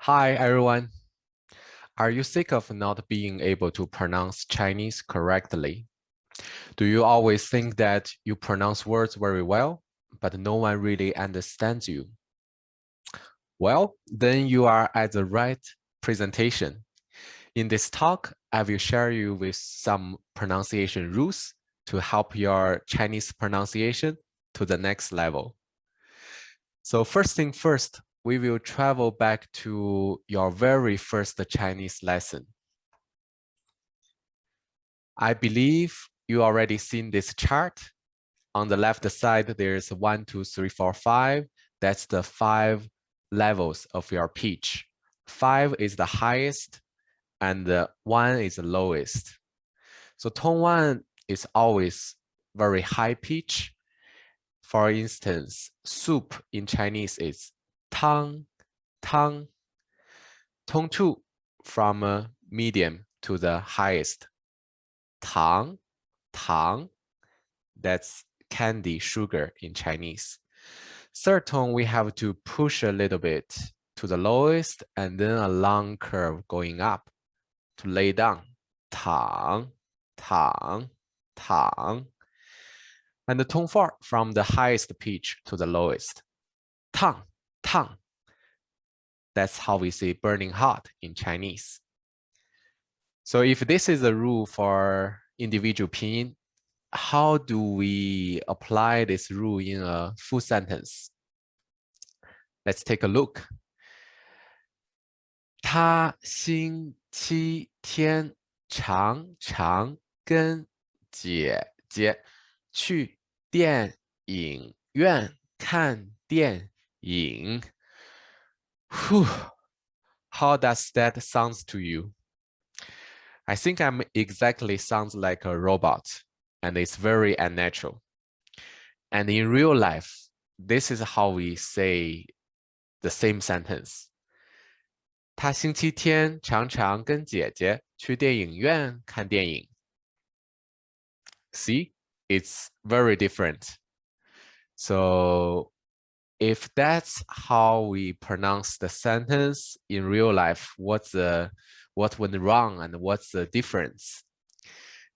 Hi, everyone. Are you sick of not being able to pronounce Chinese correctly? Do you always think that you pronounce words very well, but no one really understands you? Well, then you are at the right presentation. In this talk, I will share you with some pronunciation rules to help your Chinese pronunciation to the next level. So first thing first, we will travel back to your very first Chinese lesson. I believe you already seen this chart. On the left side, there's 1, 2, 3, 4, 5. That's the 5 levels of your pitch. 5 is the highest and 1 is the lowest. So tone 1 is always very high pitch. For instance, soup in Chinese is tang, tang. Tone 2 from medium to the highest. Tang, tang. That's candy, sugar in Chinese. Third tone, we have to push a little bit to the lowest and then a long curve going up to lay down. Tang, tang, tang. And the tone 4 from the highest pitch to the lowest. Tang, tang. That's how we say burning hot in Chinese. So if this is a rule for individual pinyin, how do we apply this rule in a full sentence? Let's take a look. 他星期天常常跟姐姐去电影院看电影。Whew. How does that sound to you? I think I'm exactly sounds like a robot, and it's very unnatural. And in real life, this is how we say the same sentence. 他星期天常常跟姐姐去电影院看电影。See, it's very different. So if that's how we pronounce the sentence in real life, what went wrong and what's the difference?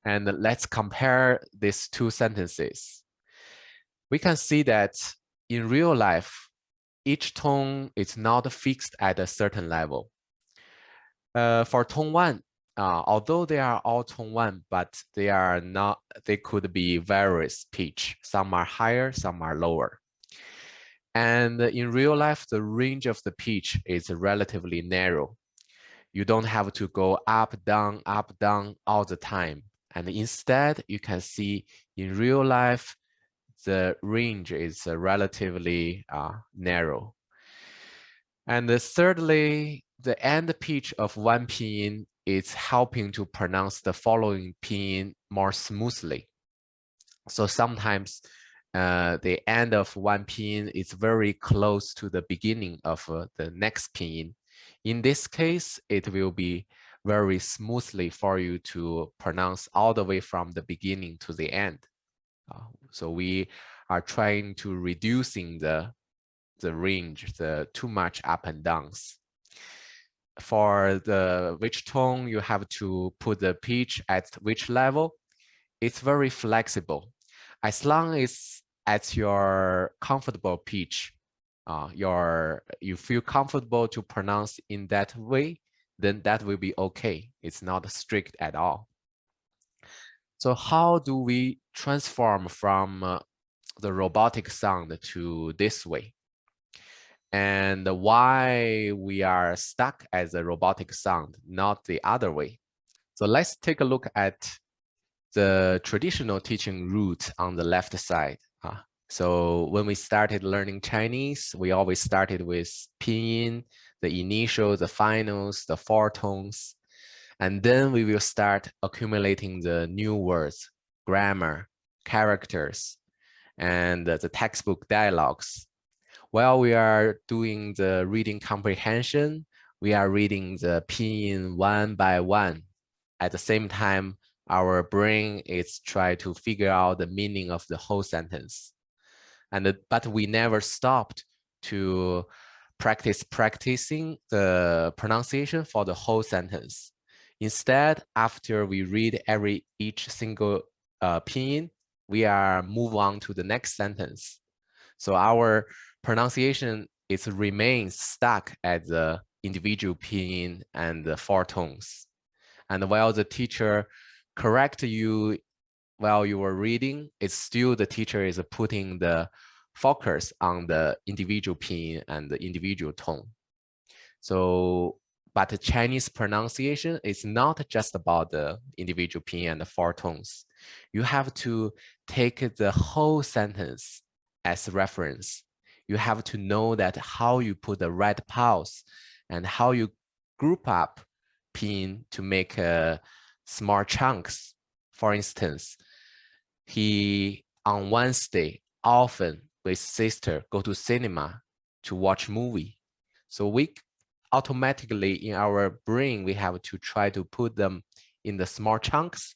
And let's compare these two sentences. We can see that in real life, each tone is not fixed at a certain level. For tone 1, although they are all tone 1, but they are not, they could be various pitch. Some are higher, some are lower. And in real life, the range of the pitch is relatively narrow. You don't have to go up, down all the time. And instead, you can see in real life, the range is relatively narrow. And thirdly, the end pitch of one pinyin is helping to pronounce the following pinyin more smoothly. So sometimes the end of one pinyin is very close to the beginning of the next pinyin. In this case, it will be very smoothly for you to pronounce all the way from the beginning to the end. So we are trying to reducing the range, the too much up and downs. For the which tone you have to put the pitch at which level, it's very flexible. As long as at your comfortable pitch, you feel comfortable to pronounce in that way, then that will be okay. It's not strict at all. So how do we transform from the robotic sound to this way? And why we are stuck as a robotic sound, not the other way? So let's take a look at the traditional teaching route on the left side. So when we started learning Chinese, we always started with pinyin, the initials, the finals, the 4 tones. And then we will start accumulating the new words, grammar, characters, and the textbook dialogues. While we are doing the reading comprehension, we are reading the pinyin one by one. At the same time, our brain is trying to figure out the meaning of the whole sentence. But we never stopped to practicing the pronunciation for the whole sentence. Instead, after we read each single pinyin, we are move on to the next sentence. So our pronunciation remains stuck at the individual pinyin and the four tones. And while the teacher correct you while you were reading, it's still the teacher is putting the focus on the individual pinyin and the individual tone. So, but the Chinese pronunciation is not just about the individual pinyin and the four tones. You have to take the whole sentence as reference. You have to know that how you put the right pause and how you group up pinyin to make small chunks. For instance, he on Wednesday often with sister go to cinema to watch movie. So we automatically in our brain, we have to try to put them in the small chunks,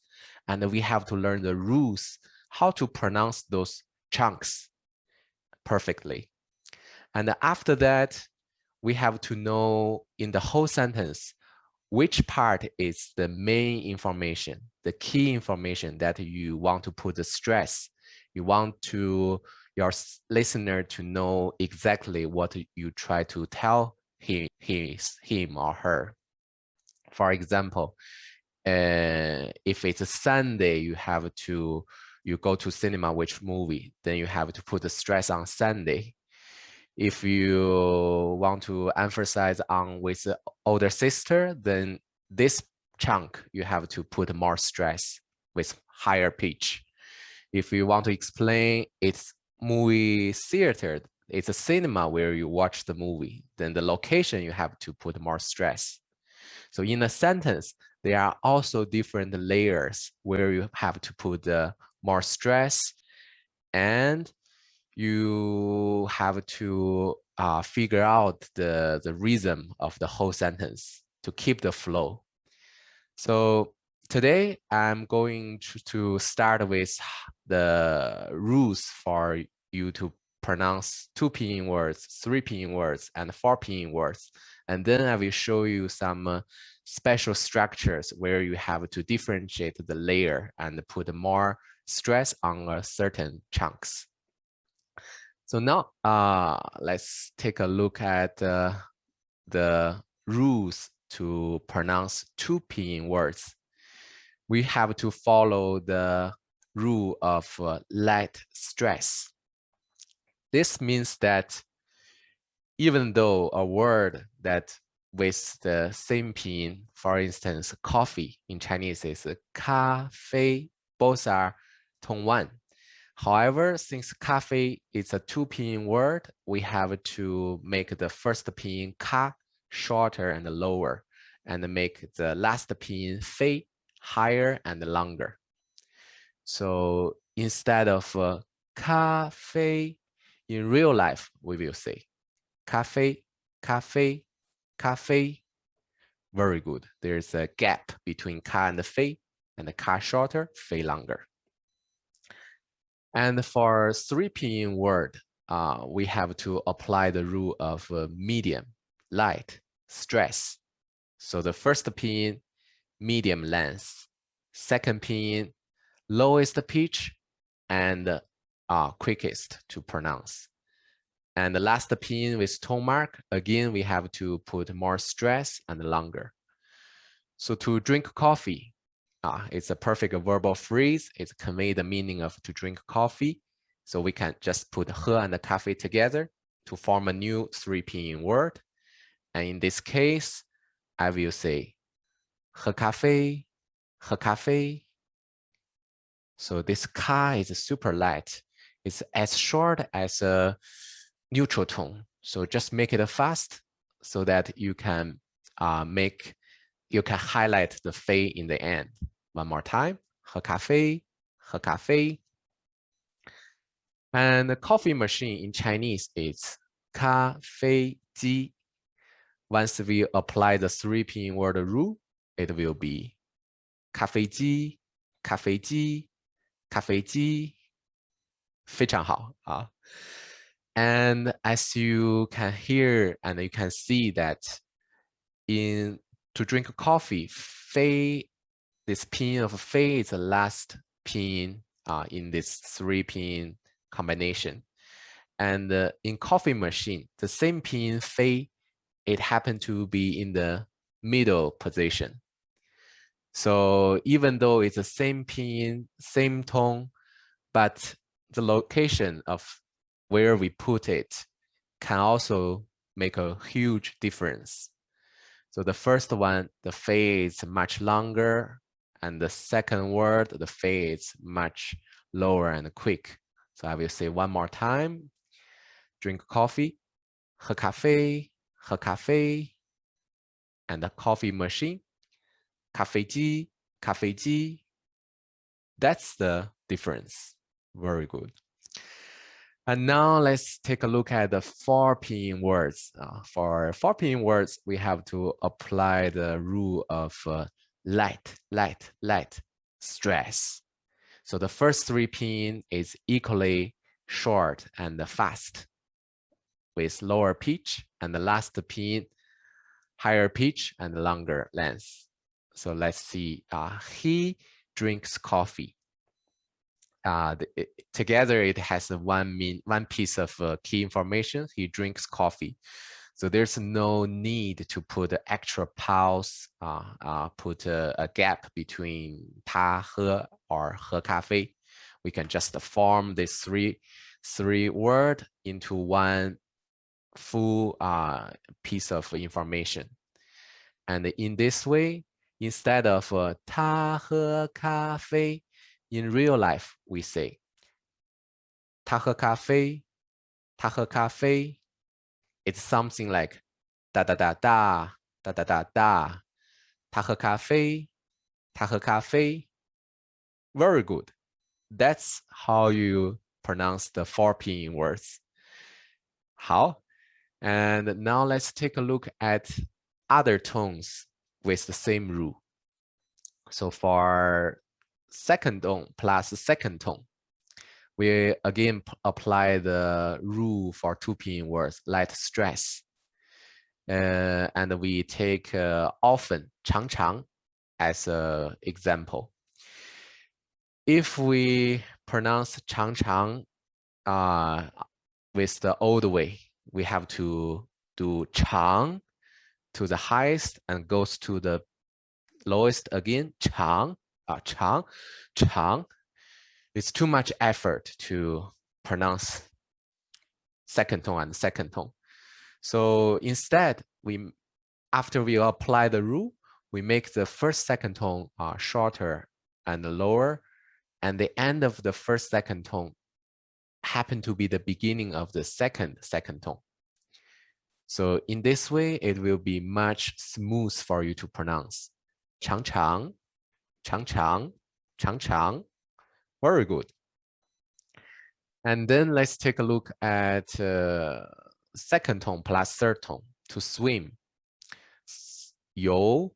and we have to learn the rules, how to pronounce those chunks perfectly. And after that, we have to know in the whole sentence, which part is the main information, the key information that you want to put the stress. You want your listener to know exactly what you try to tell him or her. For example, if it's a Sunday, you go to cinema, which movie, then you have to put the stress on Sunday. If you want to emphasize on with the older sister, then this chunk, you have to put more stress with higher pitch. If you want to explain it's movie theater, it's a cinema where you watch the movie, then the location you have to put more stress. So in a sentence, there are also different layers where you have to put more stress, and you have to figure out the rhythm of the whole sentence to keep the flow. So today I'm going to start with the rules for you to pronounce 2 pinyin words, 3 pinyin words, and 4 pinyin words. And then I will show you some special structures where you have to differentiate the layer and put more stress on certain chunks. So now let's take a look at the rules to pronounce 2 pinyin words. We have to follow the rule of light stress. This means that even though a word that with the same pinyin, for instance, coffee in Chinese is 咖啡, both are tone 1. However, since 咖啡is a 2 pinyin word, we have to make the first pinyin 咖 shorter and lower, and make the last pinyin 啡 higher and longer. So instead of 咖啡, in real life, we will say 咖啡, 咖啡, 咖啡. Very good. There's a gap between 咖and the 啡, and the 咖 shorter, 啡 longer. And for 3 pinyin word, we have to apply the rule of medium, light, stress. So the first pinyin, medium length. Second pinyin, lowest pitch and quickest to pronounce. And the last pinyin with tone mark, again, we have to put more stress and longer. So to drink coffee, it's a perfect verbal phrase. It's convey the meaning of to drink coffee. So we can just put 喝 and 咖啡 together to form a new 3 pinyin word. And in this case, I will say 喝咖啡, 喝咖啡. So this 咖 is super light. It's as short as a neutral tone. So just make it fast so that you can highlight the 啡 in the end. One more time, 喝咖啡, 喝咖啡. And the coffee machine in Chinese is 咖啡机. Once we apply the 3 pinyin word rule, it will be 咖啡机, 咖啡机, 咖啡机. 非常好啊. And as you can hear and you can see that to drink coffee, fei, this pinyin of fei is the last pinyin in this 3 pinyin combination. And in coffee machine, the same pinyin fei, it happened to be in the middle position. So even though it's the same pinyin, same tone, but the location of where we put it can also make a huge difference. So the first one, the fei is much longer, and the second word, the fei is much lower and quick. So I will say one more time. Drink coffee, 喝咖啡, 喝咖啡, and the coffee machine, 咖啡机, 咖啡机. That's the difference. Very good. And now let's take a look at the 4 pinyin words. For 4 pinyin words, we have to apply the rule of light, light, light, stress. So the first 3 pinyin is equally short and fast with lower pitch, and the last pinyin higher pitch and longer length. So let's see. He drinks coffee. Together it has one piece of key information. He drinks coffee. So there's no need to put an extra pause, put a gap between 他喝 or 喝咖啡. We can just form these three word into one full piece of information. And in this way, instead of 他喝咖啡, in real life, we say 他喝咖啡, 他喝咖啡. It's something like 哒哒哒哒哒哒哒哒. 他喝咖啡, 他喝咖啡. Very good. That's how you pronounce the 4 pinyin words. 好. And now let's take a look at other tones with the same rule. So for second tone plus second tone, we again apply the rule for 2 pinyin words, light stress. And we take often, 常常, as an example. If we pronounce 常常with the old way, we have to do 长 to the highest and goes to the lowest again, 长, 长, 长. It's too much effort to pronounce second tone and second tone. So instead, after we apply the rule, we make the first second tone shorter and lower, and the end of the first second tone happen to be the beginning of the second tone. So in this way, it will be much smooth for you to pronounce. 长长, 长长, 长长. Very good. And then let's take a look at second tone plus third tone to swim. 游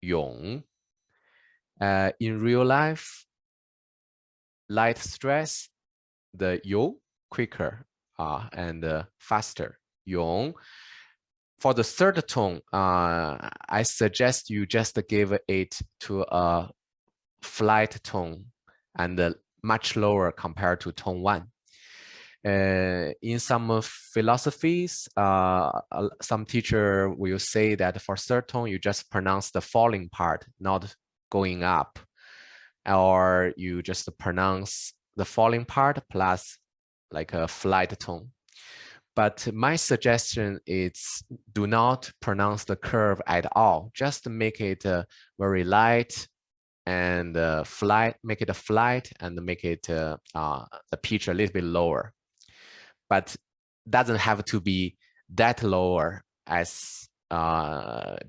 泳. In real life, light stress, the 游 quicker and faster. 泳. For the third tone, I suggest you just give it to a flight tone and much lower compared to tone 1. In some philosophies, some teacher will say that for third tone, you just pronounce the falling part, not going up, or you just pronounce the falling part plus like a flight tone. But my suggestion is do not pronounce the curve at all. Just make it very light and make it a flight and make it the pitch a little bit lower. But doesn't have to be that lower as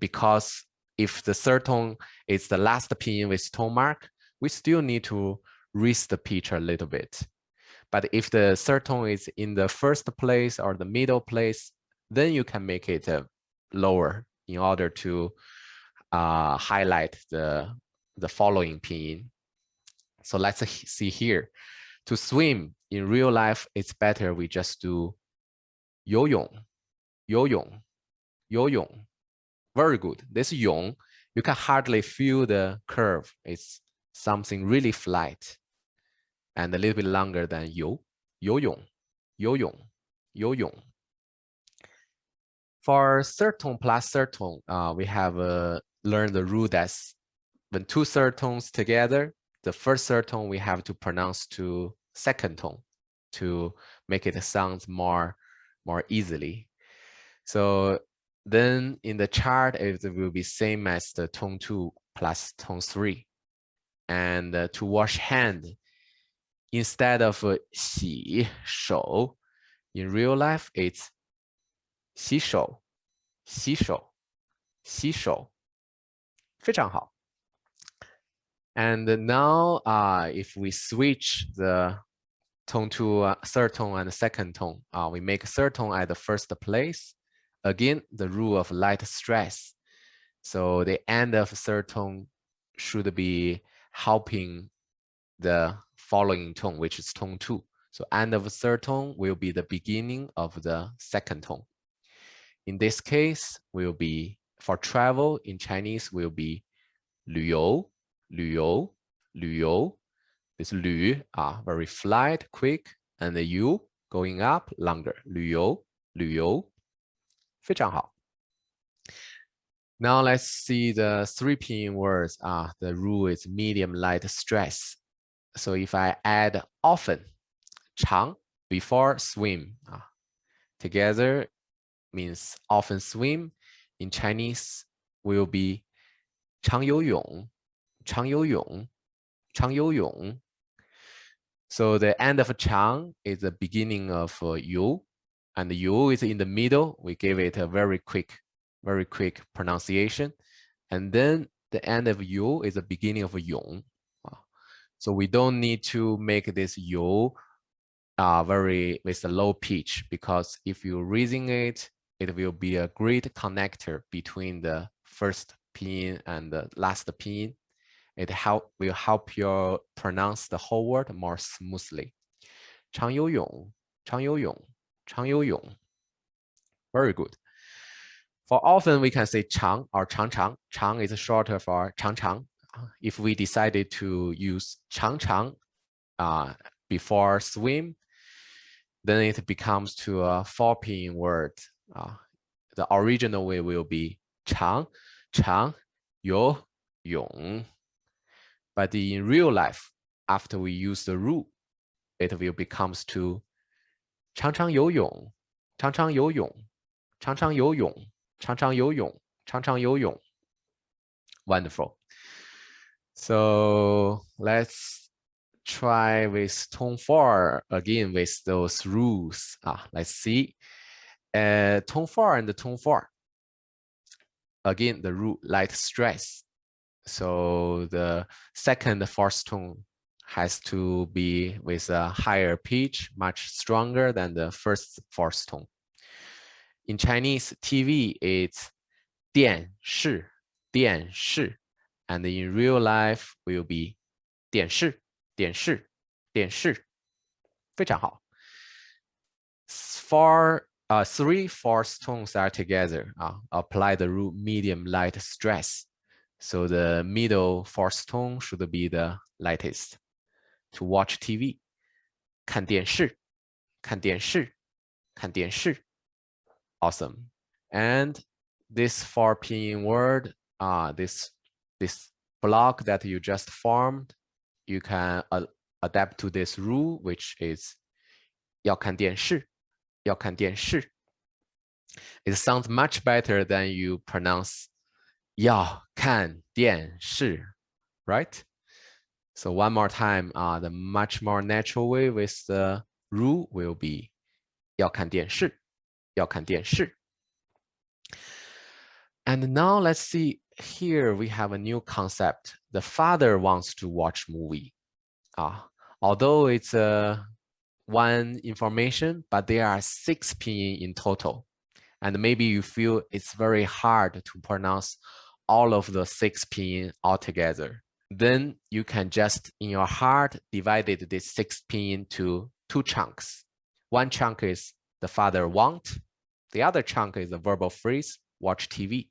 because if the third tone is the last pinyin with tone mark, we still need to raise the pitch a little bit. But if the third tone is in the first place or the middle place, then you can make it lower in order to highlight the following pinyin. So let's see here. To swim in real life, it's better we just do 游泳游泳游泳 Very good. This 泳 you can hardly feel the curve. It's something really flat and a little bit longer than 游泳游泳游泳 For third tone plus third tone, we have learned the rule that when two third tones together, the first third tone we have to pronounce to second tone to make it sound more easily. So then in the chart, it will be same as the tone 2 plus tone 3. And to wash hand, instead of 洗手, in real life, it's 洗手洗手洗手非常好 And now if we switch the tone to third tone and second tone, we make third tone at the first place. Again, the rule of light stress. So the end of third tone should be helping the following tone, which is tone 2. So end of third tone will be the beginning of the second tone. In this case, will be for travel in Chinese will be 旅游旅游旅游 This 旅 very flight, quick, and the 游 going up longer. 旅游旅游非常好 Now let's see the 3 pinyin words. The rule is medium light stress. So if I add often, 长 before swim, together means often swim. In Chinese will be 常游泳常游泳常游泳 So the end of 长 is the beginning of 游, and 游 is in the middle. We give it a very quick pronunciation. And then the end of 游 is the beginning of 泳. So we don't need to make this 游very with a low pitch, because if you're raising it, it will be a great connector between the first pinyin and the last pinyin. It will help you pronounce the whole word more smoothly. 常游泳常游泳常游泳 Very good. For often, we can say 长 or 长长. 长 is shorter for 长长. If we decided to use 长长 before swim, then it becomes to a 4 pinyin word. The original way will be 长长游泳. But in real life, after we use the rule, it will becomes to 常常游泳常常游泳常常游泳常常游泳常常游泳 Wonderful. So let's try with tone 4 again with those rules. Let's see. Tone 4 and tone 4. Again, the rule light stress. So the second fourth tone has to be with a higher pitch, much stronger than the first fourth tone. In Chinese, TV it's 电视电视 and in real life will be 电视电视电视非常好 3 fourth tones are together. Apply the rule medium light stress. So the middle fourth tone should be the lightest. To watch TV, 看电视看电视看电视 Awesome. And this 4 pinyin word, this block that you just formed, you can adapt to this rule, which is 要看电视要看电视 It sounds much better than you pronounce 要看电视 right? So one more time, the much more natural way with the rule will be 要看电视要看电视 And now let's see, here we have a new concept. The father wants to watch movie. Although it's one information, but there are 6 pinyin in total. And maybe you feel it's very hard to pronounce all of the 6 pinyin altogether. Then you can just, in your heart, divide this 6 pinyin to 2 chunks. One chunk is the father want. The other chunk is a verbal phrase, watch TV.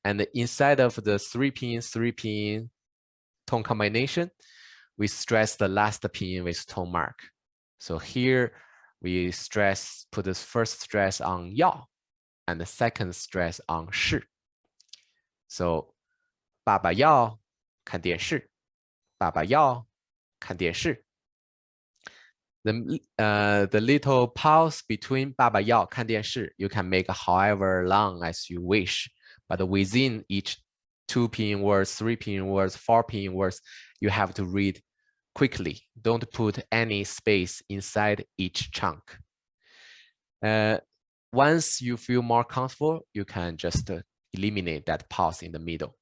And inside of the three pinyin tone combination, we stress the last pinyin with tone mark. So here we put the first stress on yao and the second stress on shi. So 爸爸要看电视，爸爸要看电视。The little pause between 爸爸要看电视 you can make however long as you wish, but within each 2 pinyin words, 3 pinyin words, 4 pinyin words, you have to read quickly. Don't put any space inside each chunk. Once you feel more comfortable, you can just eliminate that pause in the middle.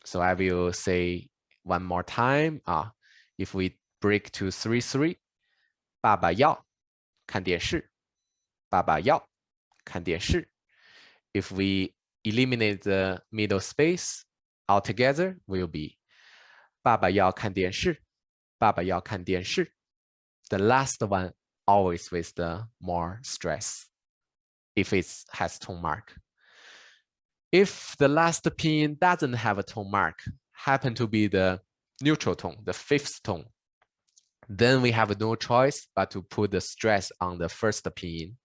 So I will say one more time. If we break to 3-3, 爸爸要看电视，爸爸要看电视。If we eliminate the middle space altogether, will be 爸爸要看电视，爸爸要看电视。The last one always with the more stress, if it has tone mark. If the last pinyin doesn't have a tone mark, happen to be the neutral tone, the fifth tone, then we have no choice but to put the stress on the first pinyin.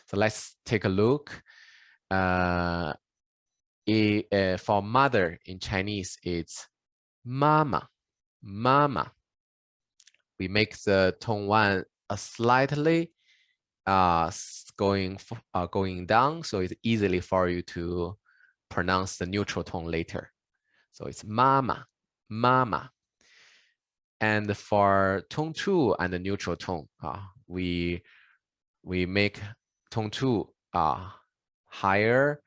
So let's take a look. For mother in Chinese, it's mama, mama. We make the tone one slightly going down, so it's easily for you to pronounce the neutral tone later. So it's mama, mama. And for tone 2 and the neutral tone, we make tone 2 higher,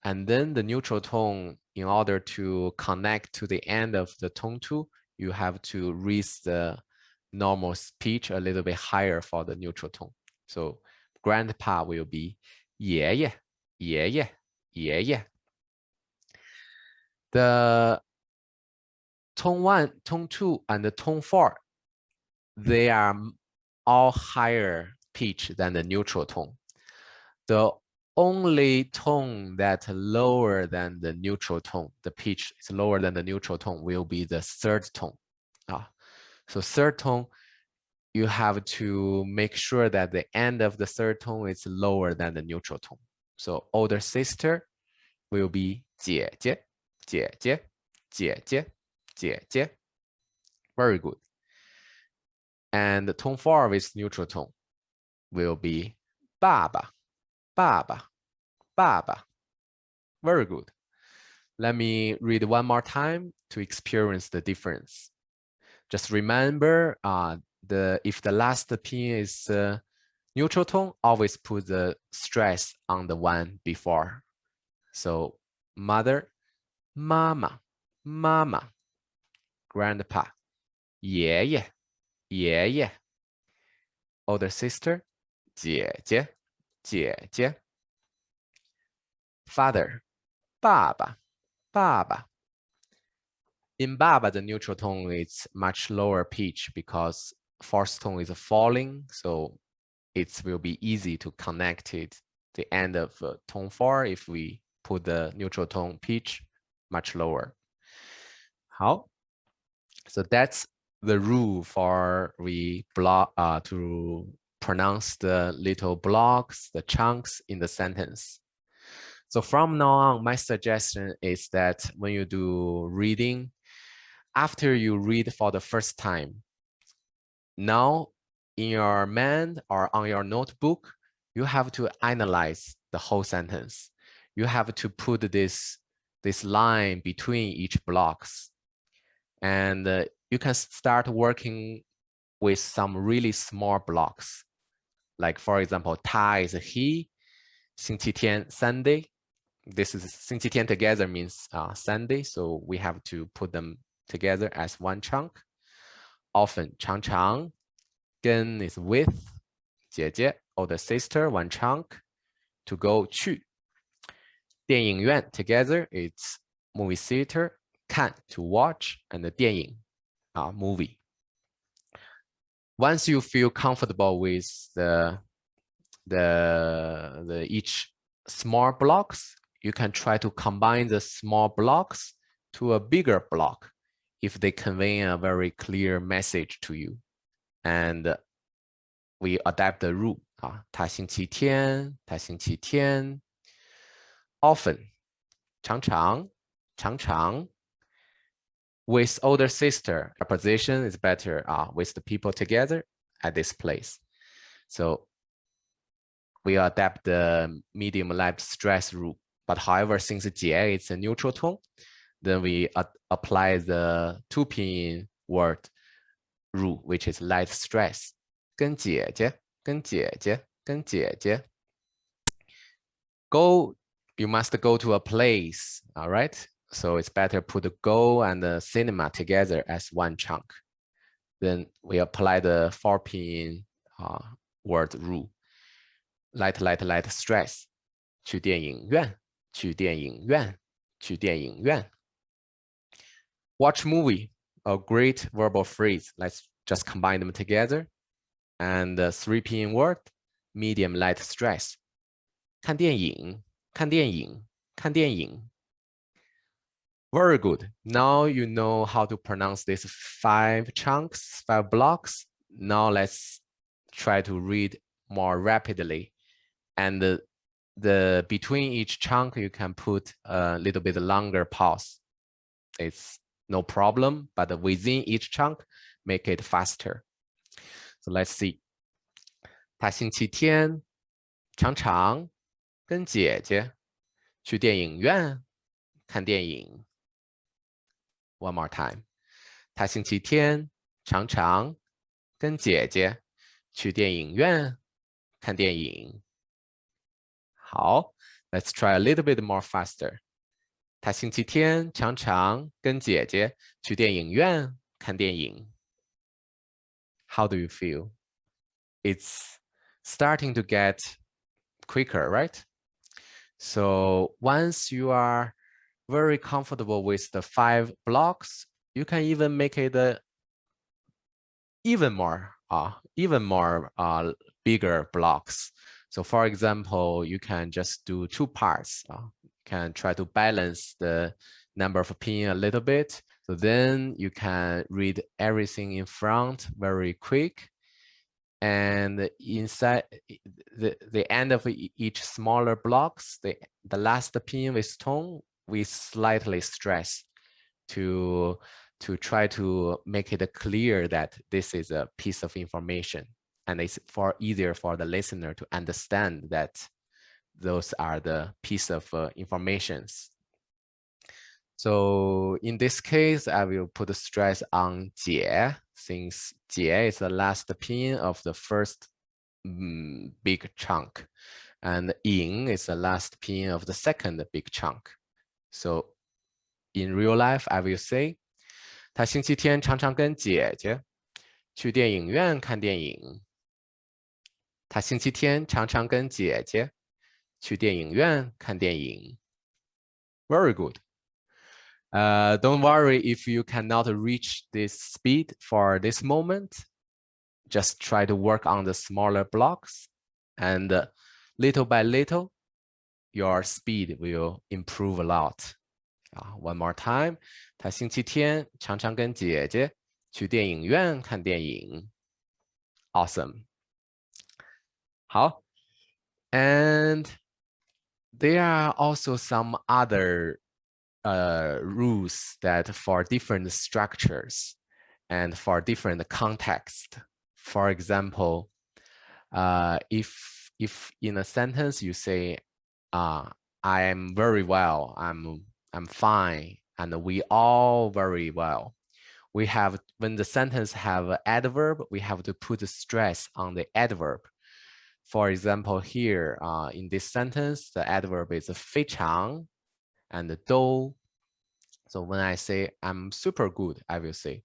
and then the neutral tone, in order to connect to the end of the tone 2, you have to raise the normal pitch a little bit higher for the neutral tone. So grandpa will be 爷爷，爷爷，爷爷。The tone 1, tone 2, and the tone 4, they are all higher pitch than the neutral tone. The only tone that lower than the neutral tone, the pitch is lower than the neutral tone, will be the third tone. So third tone, you have to make sure that the end of the third tone is lower than the neutral tone. So older sister will be 姐姐，姐姐，姐姐，姐姐. Very good. And the tone 4 with neutral tone will be 爸爸，爸爸，爸爸. Very good. Let me read one more time to experience the difference. Just remember, if the last pinyin is neutral tone, always put the stress on the one before. So mother, mama, mama. Grandpa, 爷爷，爷爷。Older sister, 姐姐，姐姐。Father, 爸爸，爸爸. In baba, the neutral tone is much lower pitch because fourth tone is falling, so it will be easy to connect it the end of tone 4 if we put the neutral tone pitch much lower. 好, so that's the rule for to pronounce the little blocks, the chunks in the sentence. So from now on, my suggestion is that when you do reading, after you read for the first time, now in your mind or on your notebook, you have to analyze the whole sentence. You have to put this line between each blocks. And you can start working with some really small blocks. Like for example, 他 is he, 星期天 Sunday. This is 星期天 together means Sunday, so we have to put them together as one chunk. Often 常常 跟 is with, 姐姐 older sister, one chunk. To go 去 电影院 together, it's movie theater. 看 to watch, and the 电影 movie. Once you feel comfortable with the the each small blocks, you can try to combine the small blocks to a bigger block if they convey a very clear message to you. And we adapt the rule. 他星期天, 他星期天. Often, 常常, 常常. With older sister, our position is better with the people together at this place. So we adapt the medium light stress rule. But however, since 姐 is a neutral tone, then we apply the 2 pinyin word rule, which is light stress. 跟姐姐, 跟姐姐, 跟姐姐. Go, you must go to a place, all right? So it's better put the go and the cinema together as one chunk. Then we apply the 4 pinyin word rule. Light, light, light stress. 去电影院, 去电影院, 去电影院. Watch movie, a great verbal phrase. Let's just combine them together. And the 3 pinyin word, medium light stress. 看电影, 看电影, 看电影. Very good. Now you know how to pronounce these 5 chunks, 5 blocks. Now let's try to read more rapidly. And the between each chunk, you can put a little bit longer pause. It's no problem, but within each chunk, make it faster. So let's see. 他星期天常常跟姐姐去电影院看电影。One more time. 他星期天常常跟姐姐去电影院看电影。好 ，Let's try a little bit more faster. 他星期天常常跟姐姐去电影院看电影。How do you feel? It's starting to get quicker, right? So once you are very comfortable with the 5 blocks, you can even make it even more bigger blocks. So for example, you can just do 2 parts. Can try to balance the number of pinyin a little bit. So then you can read everything in front very quick. And inside the end of each smaller blocks, the last pinyin with tone, we slightly stress to try to make it clear that this is a piece of information, and it's easier for the listener to understand that those are the piece of informations. So in this case, I will put stress on 姐, since 姐 is the last pinyin of the first big chunk, and 影 is the last pinyin of the second big chunk. So in real life, I will say, 他星期天常常跟姐姐去电影院看电影。他星期天常常跟姐姐去电影院看电影。Very good. Don't worry if you cannot reach this speed for this moment. Just try to work on the smaller blocks, and little by little, your speed will improve a lot. One more time. 他星期天常常跟姐姐去电影院看电影。Awesome. 好。And there are also some other rules that for different structures and for different context. For example, if in a sentence you say, I am very well, I'm fine, and we all very well. We have, when the sentence have an adverb, we have to put the stress on the adverb. For example, here in this sentence, the adverb is 非常 and 都. So when I say I'm super good, I will say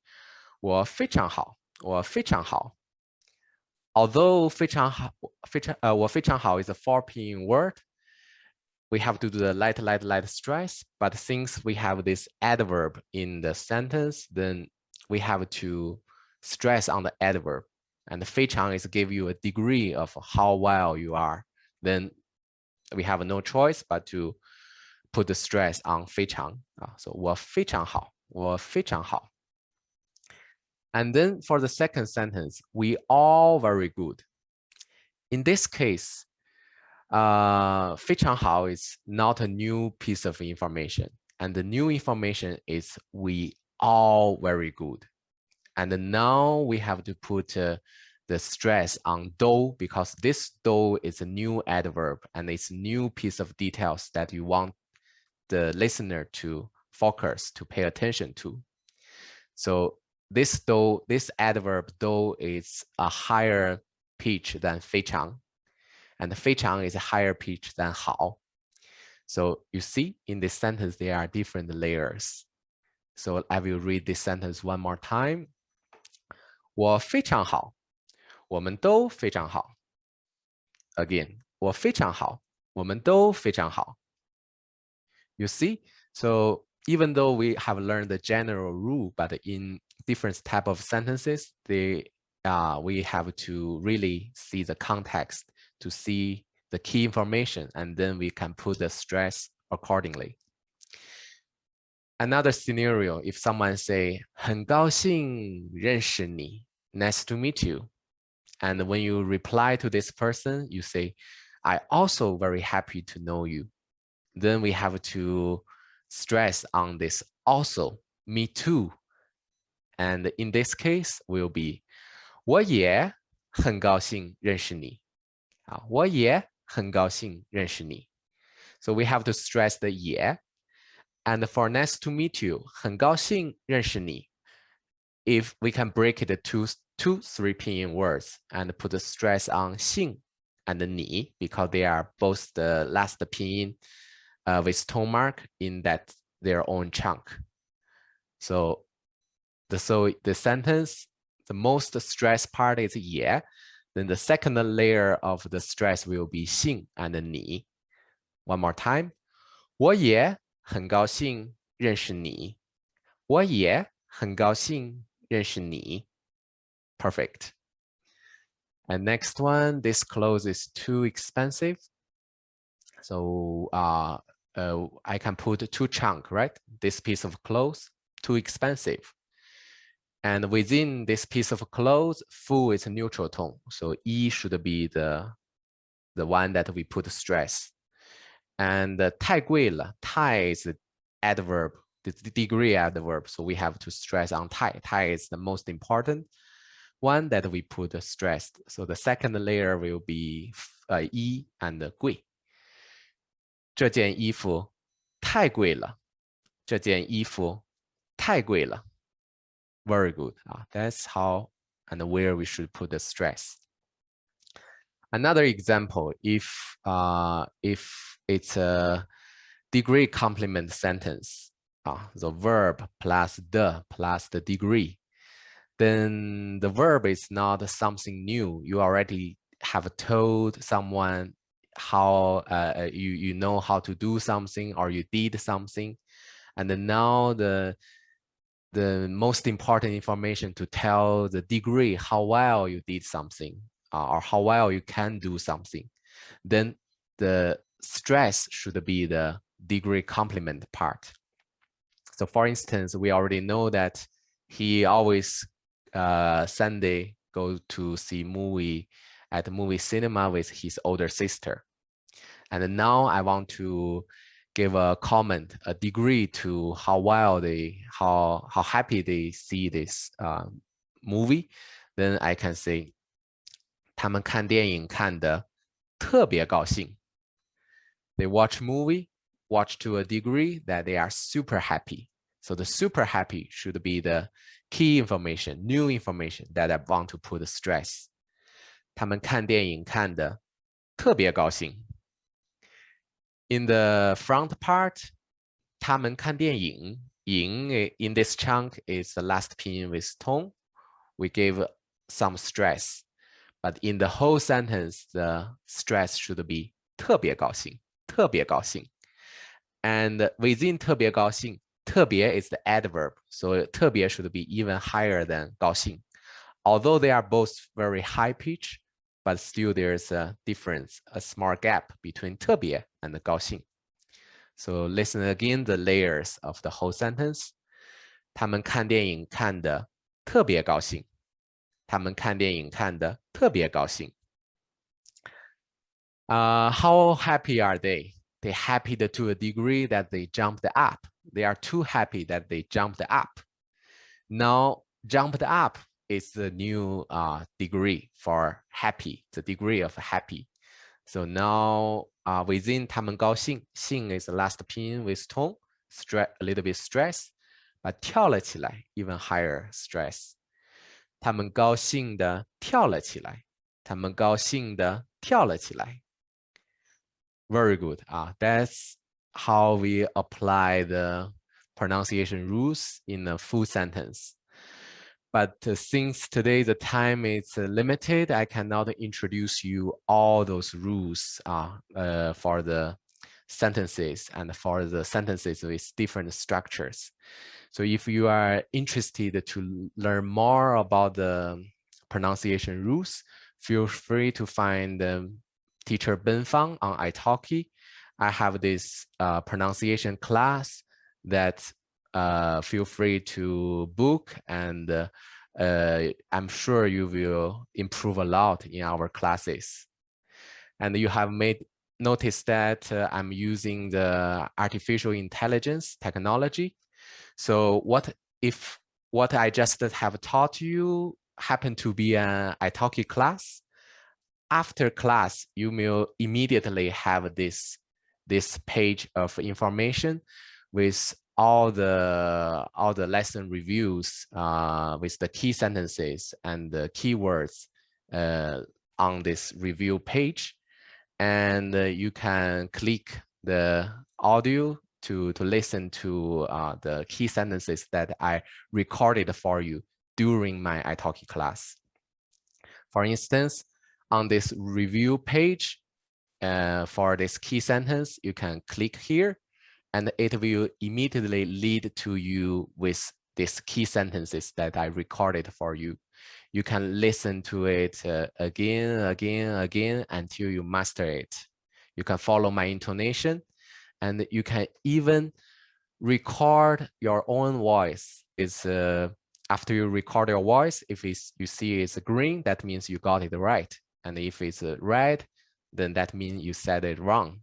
我非常好，我非常好。Although 非常好，我非常好 is a 4 pinyin word, we have to do the light stress. But since we have this adverb in the sentence, then we have to stress on the adverb. and 非常 is give you a degree of how well you are. Then we have no choice but to put the stress on 非常. So 我非常好，我非常好. And then for the second sentence, we all very good. In this case, 非常好 is not a new piece of information. And the new information is we all very good. And now we have to put the stress on do, because this do is a new adverb and it's a new piece of details that you want the listener to focus, to pay attention to. So this do, this adverb do is a higher pitch than 非常, and 非常 is a higher pitch than 好. So you see in this sentence, there are different layers. So I will read this sentence one more time. 我非常好，我们都非常好。Again, 我非常好，我们都非常好。You see, so even though we have learned the general rule, but in different type of sentences, we have to really see the context to see the key information, and then we can put the stress accordingly. Another scenario, if someone say, 很高兴认识你, nice to meet you. And when you reply to this person, you say, I also very happy to know you. Then we have to stress on this also, me too. And in this case will be, 我也很高兴认识你. 我也很高兴认识你. So we have to stress the 也. And for nice to meet you, 很高兴认识你. If we can break it to three pinyin words and put the stress on 姓 and 你, because they are both the last pinyin with tone mark in that their own chunk. So the sentence, the most stress part is 也. Then the second layer of the stress will be 姓 and 你. One more time. 我也很高兴认识你. 我也很高兴认识你. Perfect. And next one, this clothes is too expensive. So I can put two chunk, right? This piece of clothes, too expensive. And within this piece of clothes, fu is a neutral tone. So E should be the one that we put stress. And 太贵了, 太 is the adverb, the degree adverb. So we have to stress on 太. 太 is the most important one that we put stressed. So the second layer will be 一 and 贵. 这件衣服太贵了. 这件衣服太贵了. Very good. That's how and where we should put the stress. Another example, if it's a degree complement sentence, the verb plus the degree, then the verb is not something new. You already have told someone how you know how to do something, or you did something, and then now the most important information to tell the degree how well you did something, or how well you can do something, then the stress should be the degree complement part. So for instance, we already know that he always Sunday go to see movie at the movie cinema with his older sister. And now I want to give a comment, a degree to how well how happy they see this movie. Then I can say, 他们看电影看得特别高兴. They watch movie, watch to a degree that they are super happy. So the super happy should be the key information, new information that I want to put stress. 他们看电影看得特别高兴. In the front part, 他们看电影, 影 in this chunk is the last pinyin with tone. We gave some stress, but in the whole sentence, the stress should be 特别高兴, 特别高兴. And within 特别高兴, 特别 is the adverb, so 特别 should be even higher than 高兴. although they are both very high pitch, but still there's a difference, a small gap between 特别 and 高兴. So listen again the layers of the whole sentence. 他们看电影看得特别高兴。他们看电影看得特别高兴。How happy are they? They happy to a degree that they jumped up. They are too happy that they jumped up. Now, jumped up is the new degree for happy, the degree of happy. So now within 他们高兴, 兴 is the last pinyin with tone, stress, a little bit stress, but 跳了起来 even higher stress. 他们高兴的跳了起来，他们高兴的跳了起来。Very good. That's how we apply the pronunciation rules in a full sentence. But since today the time is limited, I cannot introduce you all those rules for the sentences and for the sentences with different structures. So if you are interested to learn more about the pronunciation rules, feel free to find teacher Ben Fang on italki. I have this pronunciation class that feel free to book, and I'm sure you will improve a lot in our classes. And you have noticed that I'm using the artificial intelligence technology. So what if what I just have taught you happen to be an italki class? After class, you will immediately have this page of information with all the lesson reviews with the key sentences and the keywords on this review page. And you can click the audio to listen to the key sentences that I recorded for you during my italki class. For instance, on this review page, for this key sentence, you can click here, and it will immediately lead to you with these key sentences that I recorded for you. You can listen to it again until you master it. You can follow my intonation, and you can even record your own voice. It's after you record your voice, if you see it's green, that means you got it right. And if it's red, then that means you said it wrong.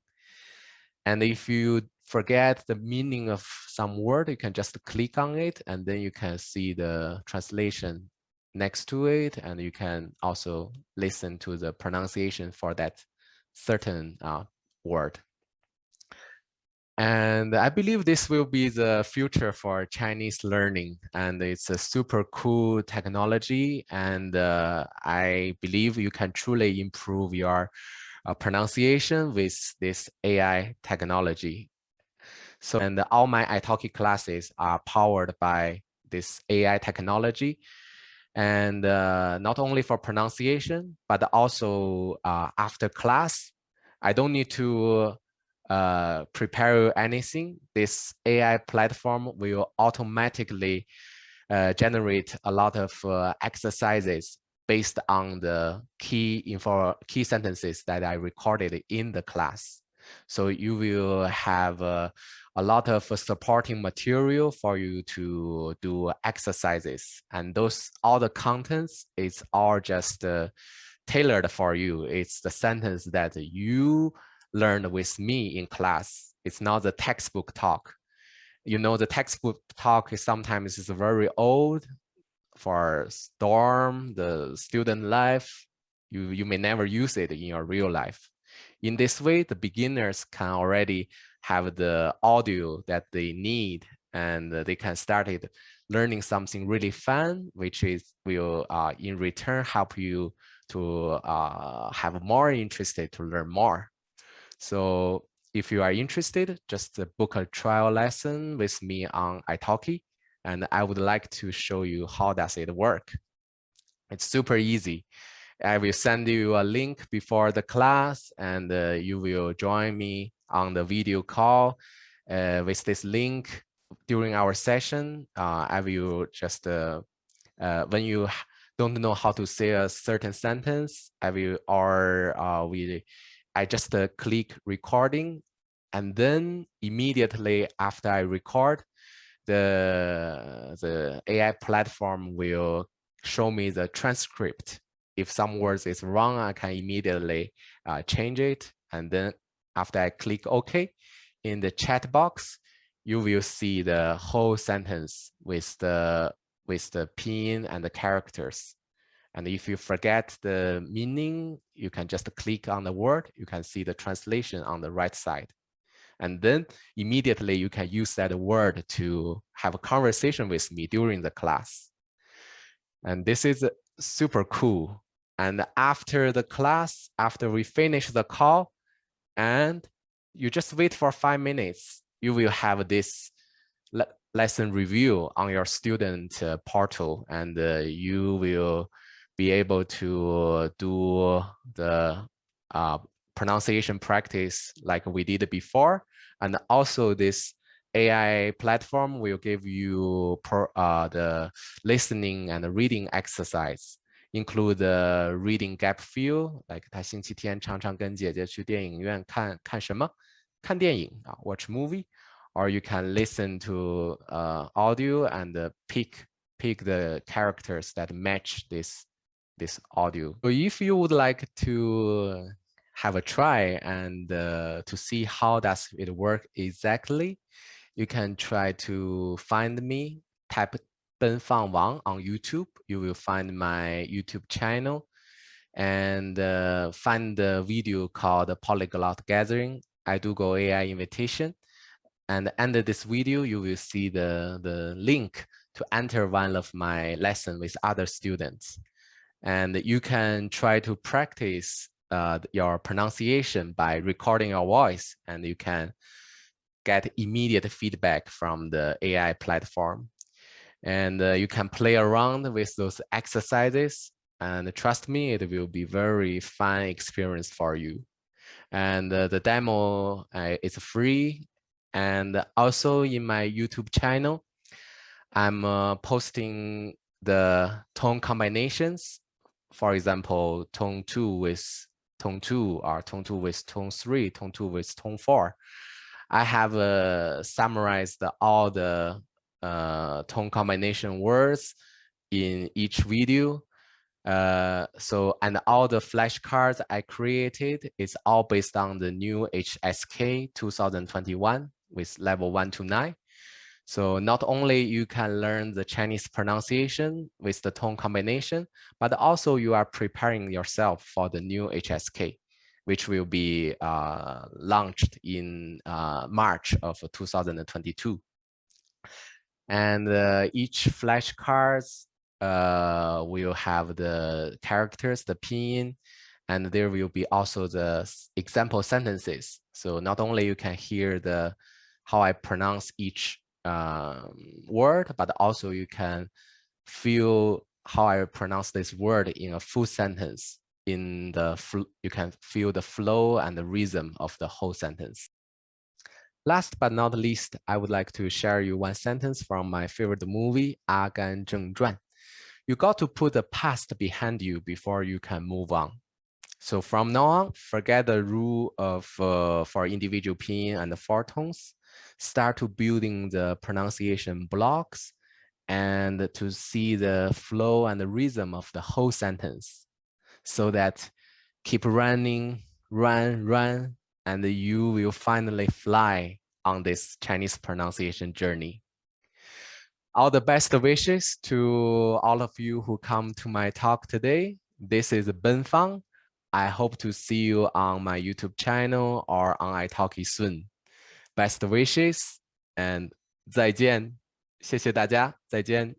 And if you forget the meaning of some word, you can just click on it, and then you can see the translation next to it, and you can also listen to the pronunciation for that certain word. And I believe this will be the future for Chinese learning, and it's a super cool technology, and I believe you can truly improve your pronunciation with this AI technology. So, and all my italki classes are powered by this AI technology, and not only for pronunciation, but also after class, I don't need to prepare anything. This AI platform will automatically generate a lot of exercises based on the key sentences that I recorded in the class. So you will have a lot of supporting material for you to do exercises, and all the contents is all just tailored for you. It's the sentence that you learned with me in class. It's not the textbook talk. You know, the textbook talk is sometimes very old for storm, the student life. You may never use it in your real life. In this way, the beginners can already have the audio that they need, and they can start learning something really fun, which will in return help you to have more interested to learn more. So if you are interested, just book a trial lesson with me on italki, and I would like to show you how does it work. It's super easy. I will send you a link before the class, and you will join me on the video call with this link during our session. I will just, when you don't know how to say a certain sentence, I just click recording, and then immediately after I record, the AI platform will show me the transcript. If some words is wrong, I can immediately change it. And then after I click OK, in the chat box, you will see the whole sentence with the pinyin and the characters. And if you forget the meaning, you can just click on the word. You can see the translation on the right side. And then immediately you can use that word to have a conversation with me during the class. And this is super cool. And after the class, after we finish the call, and you just wait for 5 minutes, you will have this lesson review on your student portal, and you will be able to do the pronunciation practice like we did before. And also this AI platform will give you the listening and reading exercise, include the reading gap fill, like 他星期天常常跟姐姐去电影院看什么？看电影啊 ，watch movie, or you can listen to audio and pick the characters that match this audio. So if you would like to have a try and to see how does it work exactly, you can try to find me, type 奔放王 on YouTube. You will find my YouTube channel and find the video called Polyglot Gathering, iDogo AI Invitation. And under this video, you will see the link to enter one of my lessons with other students. And you can try to practice your pronunciation by recording your voice, and you can get immediate feedback from the AI platform. And you can play around with those exercises, and trust me, it will be very fun experience for you. And the demo is free. And also in my YouTube channel, I'm posting the tone combinations. For example, tone 2 with tone 2, or tone 2 with tone 3, tone 2 with tone 4. I have summarized all the tone combination words in each video. And all the flashcards I created is all based on the new HSK 2021 with level 1 to 9. So not only you can learn the Chinese pronunciation with the tone combination, but also you are preparing yourself for the new HSK, which will be launched in March of 2022. And each flashcards will have the characters, the pinyin, and there will be also the example sentences. So not only you can hear how I pronounce each word, but also you can feel how I pronounce this word in a full sentence. You can feel the flow and the rhythm of the whole sentence. Last but not least, I would like to share you one sentence from my favorite movie, 阿甘正传. You got to put the past behind you before you can move on. So from now on, forget the rule of for individual pinyin and the four tones. Start to building the pronunciation blocks and to see the flow and the rhythm of the whole sentence. So that keep running, run, and you will finally fly on this Chinese pronunciation journey. All the best wishes to all of you who come to my talk today. This is Ben Fang. I hope to see you on my YouTube channel or on iTalki soon. Best wishes and 再见，谢谢大家，再见。